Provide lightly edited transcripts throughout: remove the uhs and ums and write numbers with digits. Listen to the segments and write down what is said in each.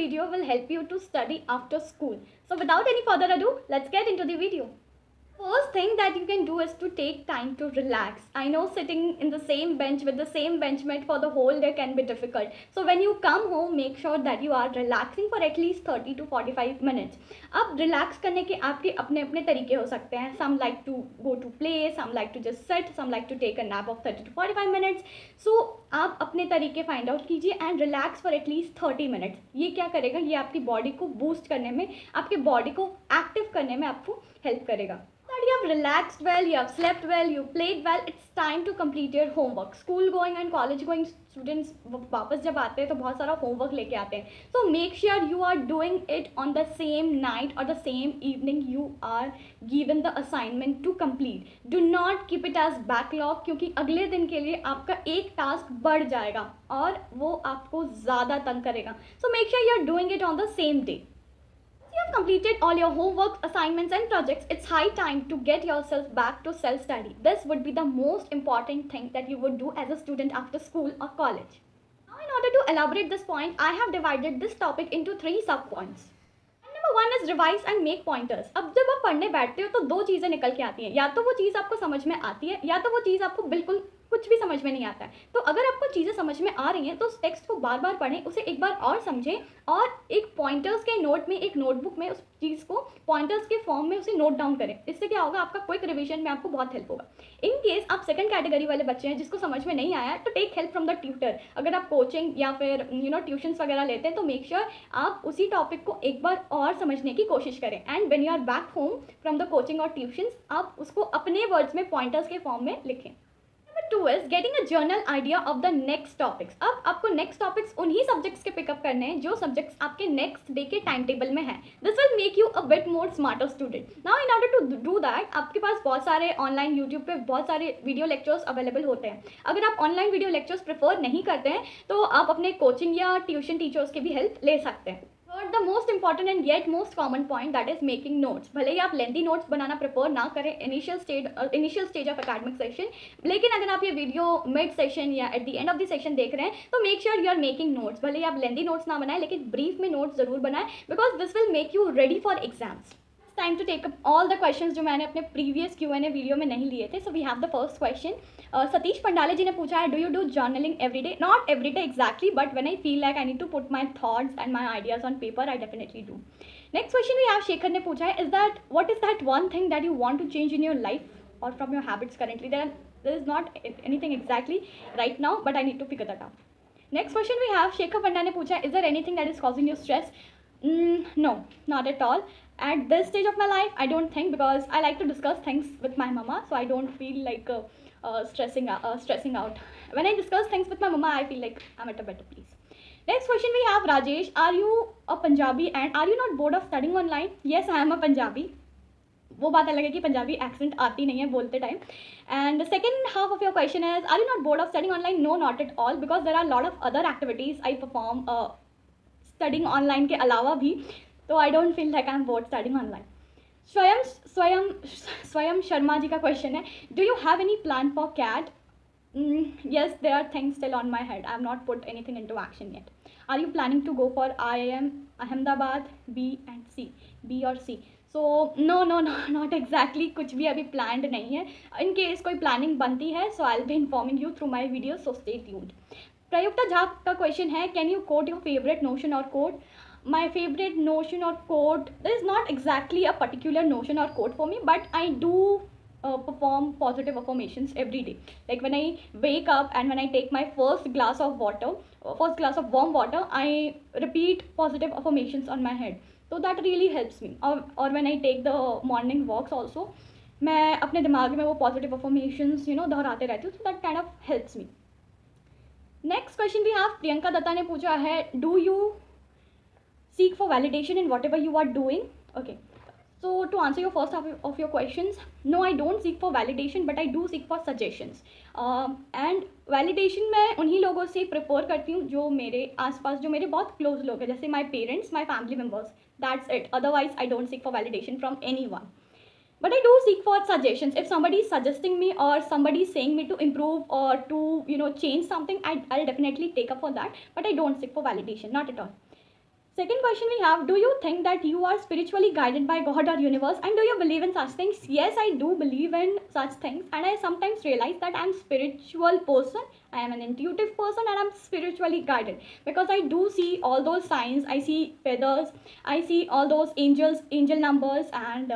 Video will help you to study after school. So without any further ado, let's get into the video. First thing that you can do is to take time to relax. I know sitting in the same bench with the same benchmate for the whole day can be difficult. So when you come home, make sure that you are relaxing for at least 30 to 45 minutes. अब relax करने के आपके अपने अपने तरीके हो सकते हैं. Some like to go to play, some like to just sit, some like to take a nap of 30 to 45 minutes. So आप अपने तरीके फाइंड आउट कीजिए and relax for at least 30 minutes. ये क्या करेगा, ये आपकी बॉडी को बूस्ट करने में, आपके बॉडी को एक्टिव करने में आपको हेल्प करेगा. That you have relaxed well, you have slept well, you played well, it's time to complete your homework. School going and college going students वापस जब आते हैं तो बहुत सारा homework लेके आते हैं. So make sure you are doing it on the same night or the same evening you are given the assignment to complete. Do not keep it as backlog, क्योंकि अगले दिन के लिए आपका एक टास्क बढ़ जाएगा और वो आपको ज़्यादा तंग करेगा. So make sure you are doing it on the same day. You have completed all your homework, assignments and projects. It's high time to get yourself back to self-study. This would be the most important thing that you would do as a student after school or college. Now, in order to elaborate this point, I have divided this topic into 3 sub-points. Number 1 is revise and make pointers. अब जब आप पढ़ने बैठते हो तो 2 चीज़ें निकल के आती हैं. या तो वो चीज़ आपको समझ में आती है, या तो वो चीज़ आपको बिल्कुल कुछ भी समझ में नहीं आता है. तो अगर आपको चीज़ें समझ में आ रही हैं तो उस टेक्स्ट को बार बार पढ़ें, उसे एक बार और समझें और एक पॉइंटर्स के नोट में, एक नोटबुक में उस चीज़ को पॉइंटर्स के फॉर्म में उसे नोट डाउन करें. इससे क्या होगा, आपका क्विक रिवीजन में आपको बहुत हेल्प होगा. इन केस आप सेकंड कैटेगरी वाले बच्चे हैं जिसको समझ में नहीं आया, तो take help from the tutor. अगर आप कोचिंग या फिर ट्यूशन्स वगैरह लेते हैं तो मेक श्योर आप उसी टॉपिक को एक बार और समझने की कोशिश करें. And when you are back home from the coaching और ट्यूशन्स, आप उसको अपने वर्ड्स में पॉइंटर्स के फॉर्म में लिखें. Number 2 is getting a general idea of the next topics. अब आपको next topics उन्हीं subjects के pick up करने हैं जो subjects आपके next day के time table में हैं. This will make you a bit more smarter student. Now in order to do that, आपके पास बहुत सारे online YouTube पे बहुत सारे video lectures available होते हैं. अगर आप online video lectures prefer नहीं करते हैं तो आप अपने coaching या tuition teachers की भी help ले सकते हैं. Third, the most important and yet most common point, that is making notes. भले ही आप लेंथी नोट्स बनाना प्रेफर ना करें initial stage of academic session, लेकिन अगर आप ये वीडियो मिड सेशन या at the end of the session देख रहे हैं तो make sure you are making notes. भले ही आप लेंथी नोट्स ना बनाएं लेकिन ब्रीफ में नोट्स ज़रूर बनाएं, because this will make you ready for exams. Time to take up all the questions जो मैंने अपने प्रीवियस Q&A वीडियो में नहीं लिए थे. So we have the first question. Satish Pandale ji ने पूछा है, do you do journaling every day? Not every day exactly, but when I feel like I need to put my thoughts and my ideas on paper, I definitely do. Next question we have, Shekhar ने पूछा है, is that what is that one thing that you want to change in your life और from your habits currently? There is not anything exactly right now, but I need to figure that out. Next question we have, Shekhar Panda ने पूछा है, is there anything that is causing you stress? No, not at all. At this stage of my life, I don't think, because I like to discuss things with my mama, so I don't feel like stressing out. When I discuss things with my mama, I feel like I'm at a better place. Next question we have, Rajesh, are you a Punjabi and are you not bored of studying online? Yes, I am a Punjabi. वो बात अलग है कि Punjabi accent आती नहीं है बोलते time. And second half of your question is, are you not bored of studying online? No, not at all, because there are lot of other activities I perform studying online के अलावा भी. तो I don't feel like I am bored studying online. Swayam Sharma ji का question है, do you have any plan for CAT? Yes, there are things still on my head. I have not put anything into action yet. Are you planning to go for IIM Ahmedabad? B and C, B और C. So no, not exactly. कुछ भी अभी planned नहीं है. In case कोई planning बनती है, so I'll be informing you through my videos. So stay tuned. प्रयुक्ता Jha का क्वेश्चन है, can you quote your favourite notion और quote? My favorite notion or quote, there is not exactly a particular notion or quote for me, but I do perform positive affirmations every day. Like when I wake up and when I take my first glass of warm water, I repeat positive affirmations on my head. So that really helps me. Or when I take the morning walks also, मैं अपने दिमाग में वो positive affirmations दोहराते रहती हूँ. So that kind of helps me. Next question we have, Priyanka Dutta ने पूछा है, do you seek for validation in whatever you are doing? Okay, so to answer your first half of your questions, no, I don't seek for validation, but I do seek for suggestions. And validation मैं उन्हीं लोगों से prefer करती हूँ जो मेरे आसपास, जो मेरे बहुत क्लोज लोग हैं, जैसे my parents, my family members. That's it. Otherwise, I don't seek for validation from anyone. But I do seek for suggestions. If somebody is suggesting me or somebody is saying me to improve or to change something, I'll definitely take up for that. But I don't seek for validation, not at all. Second question we have, do you think that you are spiritually guided by God or universe, and do you believe in such things? Yes, I do believe in such things, and I sometimes realize that I'm spiritual person, I am an intuitive person, and I'm spiritually guided because I do see all those signs. I see feathers, I see all those angel numbers, and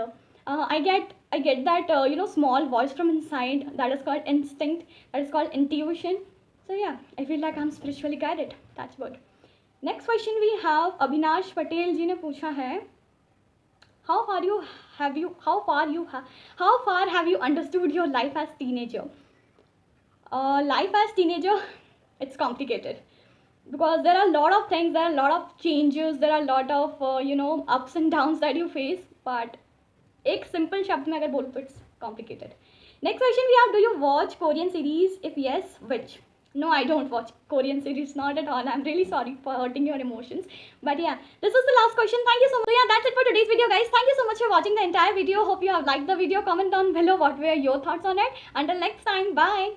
I get that small voice from inside that is called instinct, that is called intuition. So yeah, I feel like I'm spiritually guided. That's good. Next question we have Avinash Patel ji ने पूछा है, how far have you understood your life as teenager. Life as teenager, it's complicated because there are a lot of things, there are a lot of changes, there are a lot of ups and downs that you face, but एक simple शब्द में अगर बोलूँ तो it's complicated. Next question we have, do you watch Korean series? If yes, which? No, I don't watch Korean series, not at all. I'm really sorry for hurting your emotions. But yeah, this was the last question. Thank you so much. Yeah, that's it for today's video, guys. Thank you so much for watching the entire video. Hope you have liked the video. Comment down below what were your thoughts on it. Until next time, bye.